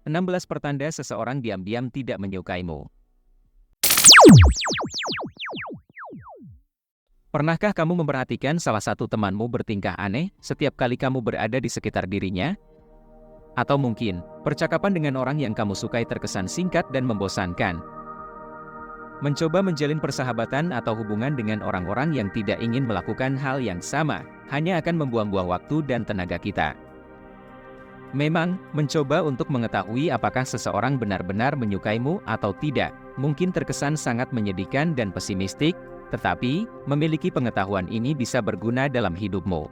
16 pertanda seseorang diam-diam tidak menyukaimu. Pernahkah kamu memperhatikan salah satu temanmu bertingkah aneh setiap kali kamu berada di sekitar dirinya? Atau mungkin, percakapan dengan orang yang kamu sukai terkesan singkat dan membosankan. Mencoba menjalin persahabatan atau hubungan dengan orang-orang yang tidak ingin melakukan hal yang sama, hanya akan membuang-buang waktu dan tenaga kita. Memang, mencoba untuk mengetahui apakah seseorang benar-benar menyukaimu atau tidak, mungkin terkesan sangat menyedihkan dan pesimistik, tetapi, memiliki pengetahuan ini bisa berguna dalam hidupmu.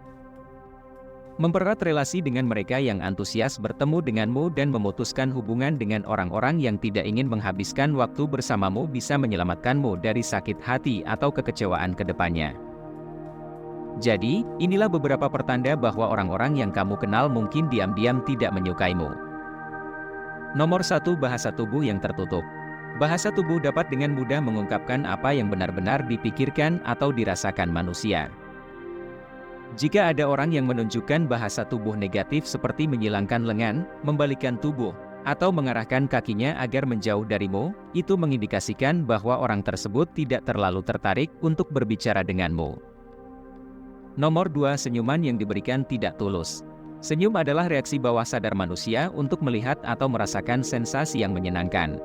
Mempererat relasi dengan mereka yang antusias bertemu denganmu dan memutuskan hubungan dengan orang-orang yang tidak ingin menghabiskan waktu bersamamu bisa menyelamatkanmu dari sakit hati atau kekecewaan ke depannya. Jadi, inilah beberapa pertanda bahwa orang-orang yang kamu kenal mungkin diam-diam tidak menyukaimu. Nomor 1, bahasa tubuh yang tertutup. Bahasa tubuh dapat dengan mudah mengungkapkan apa yang benar-benar dipikirkan atau dirasakan manusia. Jika ada orang yang menunjukkan bahasa tubuh negatif seperti menyilangkan lengan, membalikkan tubuh, atau mengarahkan kakinya agar menjauh darimu, itu mengindikasikan bahwa orang tersebut tidak terlalu tertarik untuk berbicara denganmu. Nomor 2, senyuman yang diberikan tidak tulus. Senyum adalah reaksi bawah sadar manusia untuk melihat atau merasakan sensasi yang menyenangkan.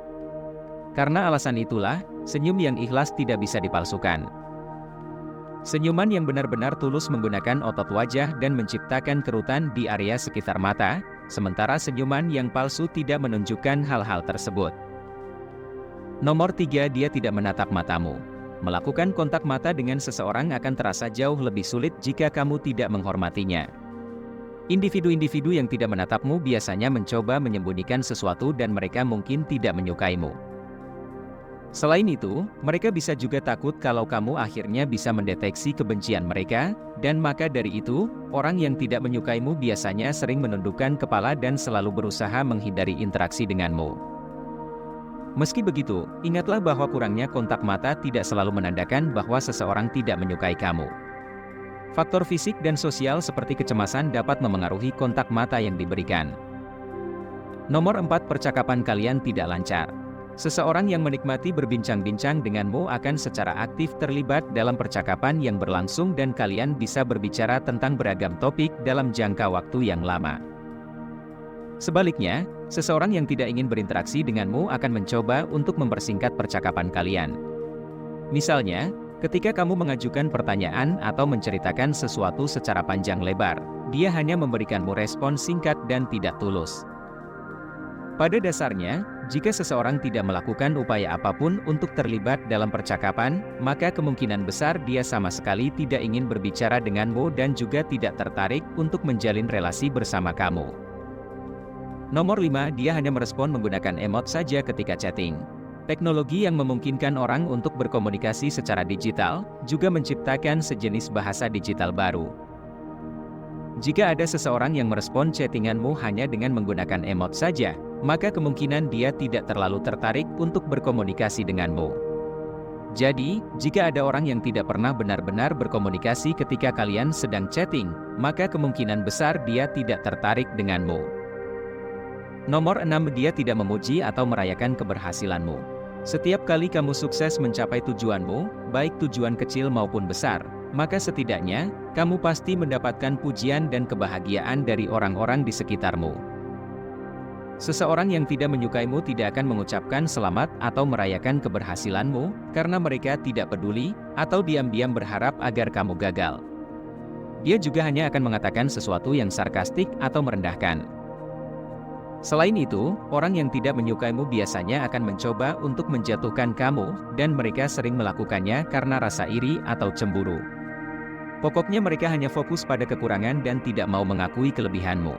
Karena alasan itulah, senyum yang ikhlas tidak bisa dipalsukan. Senyuman yang benar-benar tulus menggunakan otot wajah dan menciptakan kerutan di area sekitar mata, sementara senyuman yang palsu tidak menunjukkan hal-hal tersebut. Nomor 3, dia tidak menatap matamu. Melakukan kontak mata dengan seseorang akan terasa jauh lebih sulit jika kamu tidak menghormatinya. Individu-individu yang tidak menatapmu biasanya mencoba menyembunyikan sesuatu dan mereka mungkin tidak menyukaimu. Selain itu, mereka bisa juga takut kalau kamu akhirnya bisa mendeteksi kebencian mereka, dan maka dari itu, orang yang tidak menyukaimu biasanya sering menundukkan kepala dan selalu berusaha menghindari interaksi denganmu. Meski begitu, ingatlah bahwa kurangnya kontak mata tidak selalu menandakan bahwa seseorang tidak menyukai kamu. Faktor fisik dan sosial seperti kecemasan dapat memengaruhi kontak mata yang diberikan. Nomor 4, percakapan kalian tidak lancar. Seseorang yang menikmati berbincang-bincang denganmu akan secara aktif terlibat dalam percakapan yang berlangsung dan kalian bisa berbicara tentang beragam topik dalam jangka waktu yang lama. Sebaliknya, seseorang yang tidak ingin berinteraksi denganmu akan mencoba untuk mempersingkat percakapan kalian. Misalnya, ketika kamu mengajukan pertanyaan atau menceritakan sesuatu secara panjang lebar, dia hanya memberikanmu respon singkat dan tidak tulus. Pada dasarnya, jika seseorang tidak melakukan upaya apapun untuk terlibat dalam percakapan, maka kemungkinan besar dia sama sekali tidak ingin berbicara denganmu dan juga tidak tertarik untuk menjalin relasi bersama kamu. Nomor 5, dia hanya merespon menggunakan emot saja ketika chatting. Teknologi yang memungkinkan orang untuk berkomunikasi secara digital, juga menciptakan sejenis bahasa digital baru. Jika ada seseorang yang merespon chattinganmu hanya dengan menggunakan emot saja, maka kemungkinan dia tidak terlalu tertarik untuk berkomunikasi denganmu. Jadi, jika ada orang yang tidak pernah benar-benar berkomunikasi ketika kalian sedang chatting, maka kemungkinan besar dia tidak tertarik denganmu. Nomor 6, dia tidak memuji atau merayakan keberhasilanmu. Setiap kali kamu sukses mencapai tujuanmu, baik tujuan kecil maupun besar, maka setidaknya, kamu pasti mendapatkan pujian dan kebahagiaan dari orang-orang di sekitarmu. Seseorang yang tidak menyukaimu tidak akan mengucapkan selamat atau merayakan keberhasilanmu, karena mereka tidak peduli, atau diam-diam berharap agar kamu gagal. Dia juga hanya akan mengatakan sesuatu yang sarkastik atau merendahkan. Selain itu, orang yang tidak menyukaimu biasanya akan mencoba untuk menjatuhkan kamu, dan mereka sering melakukannya karena rasa iri atau cemburu. Pokoknya mereka hanya fokus pada kekurangan dan tidak mau mengakui kelebihanmu.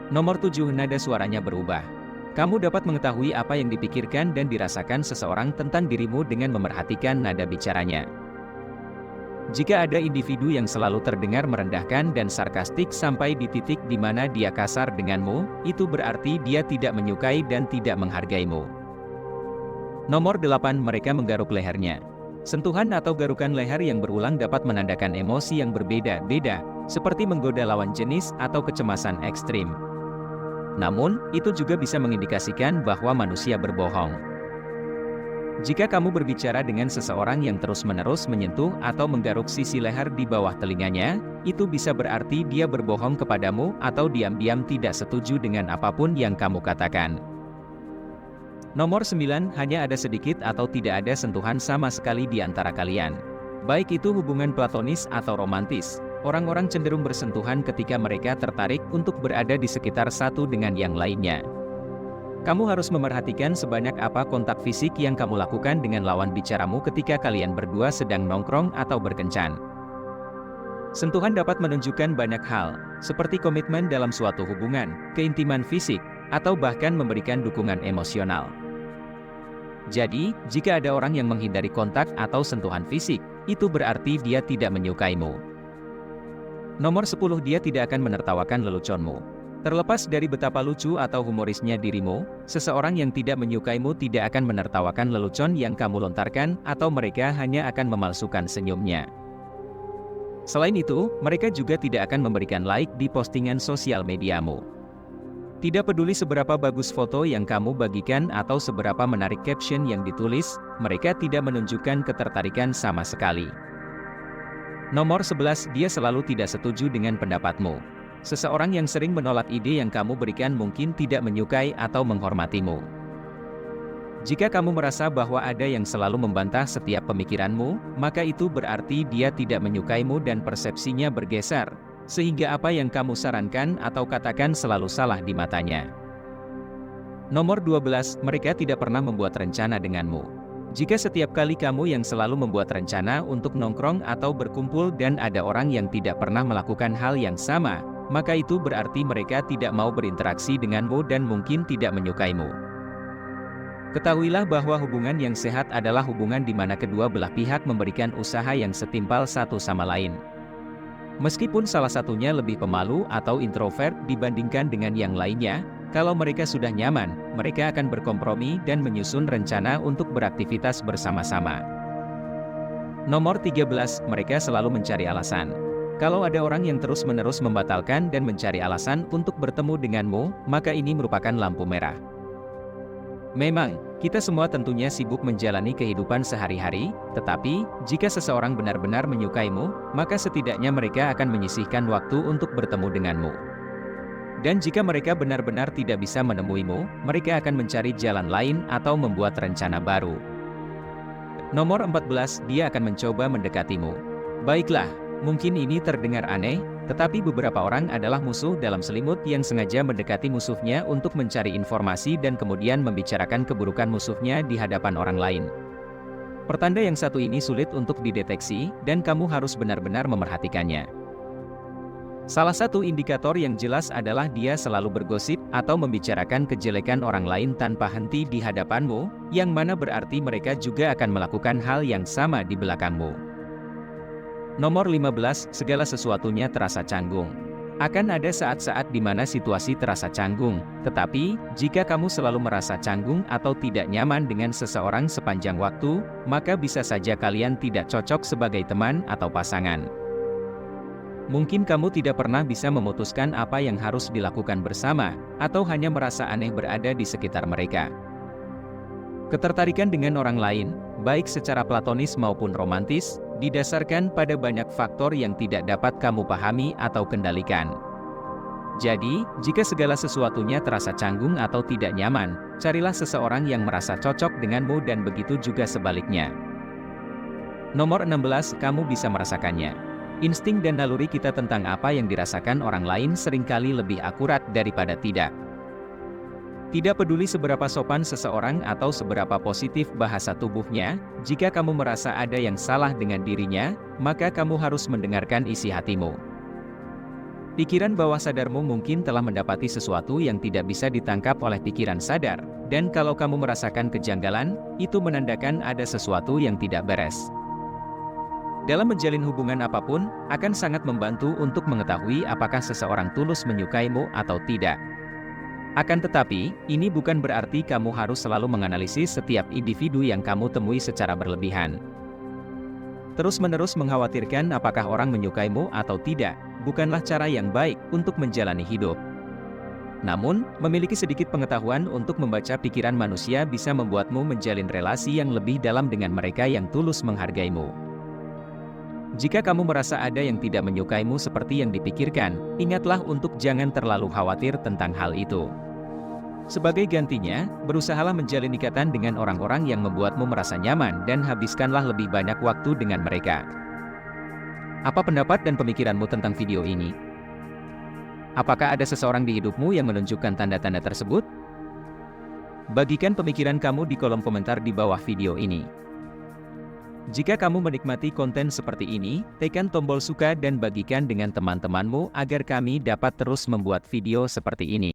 Nomor 7, nada suaranya berubah. Kamu dapat mengetahui apa yang dipikirkan dan dirasakan seseorang tentang dirimu dengan memerhatikan nada bicaranya. Jika ada individu yang selalu terdengar merendahkan dan sarkastik sampai di titik di mana dia kasar denganmu, itu berarti dia tidak menyukai dan tidak menghargaimu. Nomor 8, mereka menggaruk lehernya. Sentuhan atau garukan leher yang berulang dapat menandakan emosi yang berbeda-beda, seperti menggoda lawan jenis atau kecemasan ekstrim. Namun, itu juga bisa mengindikasikan bahwa manusia berbohong. Jika kamu berbicara dengan seseorang yang terus-menerus menyentuh atau menggaruk sisi leher di bawah telinganya, itu bisa berarti dia berbohong kepadamu atau diam-diam tidak setuju dengan apapun yang kamu katakan. Nomor 9, hanya ada sedikit atau tidak ada sentuhan sama sekali di antara kalian. Baik itu hubungan platonis atau romantis, orang-orang cenderung bersentuhan ketika mereka tertarik untuk berada di sekitar satu dengan yang lainnya. Kamu harus memerhatikan sebanyak apa kontak fisik yang kamu lakukan dengan lawan bicaramu ketika kalian berdua sedang nongkrong atau berkencan. Sentuhan dapat menunjukkan banyak hal, seperti komitmen dalam suatu hubungan, keintiman fisik, atau bahkan memberikan dukungan emosional. Jadi, jika ada orang yang menghindari kontak atau sentuhan fisik, itu berarti dia tidak menyukaimu. Nomor 10, dia tidak akan menertawakan leluconmu. Terlepas dari betapa lucu atau humorisnya dirimu, seseorang yang tidak menyukaimu tidak akan menertawakan lelucon yang kamu lontarkan atau mereka hanya akan memalsukan senyumnya. Selain itu, mereka juga tidak akan memberikan like di postingan sosial mediamu. Tidak peduli seberapa bagus foto yang kamu bagikan atau seberapa menarik caption yang ditulis, mereka tidak menunjukkan ketertarikan sama sekali. Nomor 11, dia selalu tidak setuju dengan pendapatmu. Seseorang yang sering menolak ide yang kamu berikan mungkin tidak menyukai atau menghormatimu. Jika kamu merasa bahwa ada yang selalu membantah setiap pemikiranmu, maka itu berarti dia tidak menyukaimu dan persepsinya bergeser, sehingga apa yang kamu sarankan atau katakan selalu salah di matanya. Nomor 12, mereka tidak pernah membuat rencana denganmu. Jika setiap kali kamu yang selalu membuat rencana untuk nongkrong atau berkumpul dan ada orang yang tidak pernah melakukan hal yang sama, maka itu berarti mereka tidak mau berinteraksi denganmu dan mungkin tidak menyukaimu. Ketahuilah bahwa hubungan yang sehat adalah hubungan di mana kedua belah pihak memberikan usaha yang setimpal satu sama lain. Meskipun salah satunya lebih pemalu atau introvert dibandingkan dengan yang lainnya, kalau mereka sudah nyaman, mereka akan berkompromi dan menyusun rencana untuk beraktivitas bersama-sama. Nomor 13, mereka selalu mencari alasan. Kalau ada orang yang terus-menerus membatalkan dan mencari alasan untuk bertemu denganmu, maka ini merupakan lampu merah. Memang, kita semua tentunya sibuk menjalani kehidupan sehari-hari, tetapi, jika seseorang benar-benar menyukaimu, maka setidaknya mereka akan menyisihkan waktu untuk bertemu denganmu. Dan jika mereka benar-benar tidak bisa menemuimu, mereka akan mencari jalan lain atau membuat rencana baru. Nomor 14, dia akan mencoba mendekatimu. Baiklah, mungkin ini terdengar aneh, tetapi beberapa orang adalah musuh dalam selimut yang sengaja mendekati musuhnya untuk mencari informasi dan kemudian membicarakan keburukan musuhnya di hadapan orang lain. Pertanda yang satu ini sulit untuk dideteksi, dan kamu harus benar-benar memerhatikannya. Salah satu indikator yang jelas adalah dia selalu bergosip atau membicarakan kejelekan orang lain tanpa henti di hadapanmu, yang mana berarti mereka juga akan melakukan hal yang sama di belakangmu. Nomor 15, segala sesuatunya terasa canggung. Akan ada saat-saat di mana situasi terasa canggung, tetapi, jika kamu selalu merasa canggung atau tidak nyaman dengan seseorang sepanjang waktu, maka bisa saja kalian tidak cocok sebagai teman atau pasangan. Mungkin kamu tidak pernah bisa memutuskan apa yang harus dilakukan bersama, atau hanya merasa aneh berada di sekitar mereka. Ketertarikan dengan orang lain, baik secara platonis maupun romantis, didasarkan pada banyak faktor yang tidak dapat kamu pahami atau kendalikan. Jadi, jika segala sesuatunya terasa canggung atau tidak nyaman, carilah seseorang yang merasa cocok denganmu dan begitu juga sebaliknya. Nomor 16, kamu bisa merasakannya. Insting dan naluri kita tentang apa yang dirasakan orang lain seringkali lebih akurat daripada tidak. Tidak peduli seberapa sopan seseorang atau seberapa positif bahasa tubuhnya, jika kamu merasa ada yang salah dengan dirinya, maka kamu harus mendengarkan isi hatimu. Pikiran bawah sadarmu mungkin telah mendapati sesuatu yang tidak bisa ditangkap oleh pikiran sadar, dan kalau kamu merasakan kejanggalan, itu menandakan ada sesuatu yang tidak beres. Dalam menjalin hubungan apapun, akan sangat membantu untuk mengetahui apakah seseorang tulus menyukaimu atau tidak. Akan tetapi, ini bukan berarti kamu harus selalu menganalisis setiap individu yang kamu temui secara berlebihan. Terus-menerus mengkhawatirkan apakah orang menyukaimu atau tidak, bukanlah cara yang baik untuk menjalani hidup. Namun, memiliki sedikit pengetahuan untuk membaca pikiran manusia bisa membuatmu menjalin relasi yang lebih dalam dengan mereka yang tulus menghargaimu. Jika kamu merasa ada yang tidak menyukaimu seperti yang dipikirkan, ingatlah untuk jangan terlalu khawatir tentang hal itu. Sebagai gantinya, berusahalah menjalin ikatan dengan orang-orang yang membuatmu merasa nyaman dan habiskanlah lebih banyak waktu dengan mereka. Apa pendapat dan pemikiranmu tentang video ini? Apakah ada seseorang di hidupmu yang menunjukkan tanda-tanda tersebut? Bagikan pemikiran kamu di kolom komentar di bawah video ini. Jika kamu menikmati konten seperti ini, tekan tombol suka dan bagikan dengan teman-temanmu agar kami dapat terus membuat video seperti ini.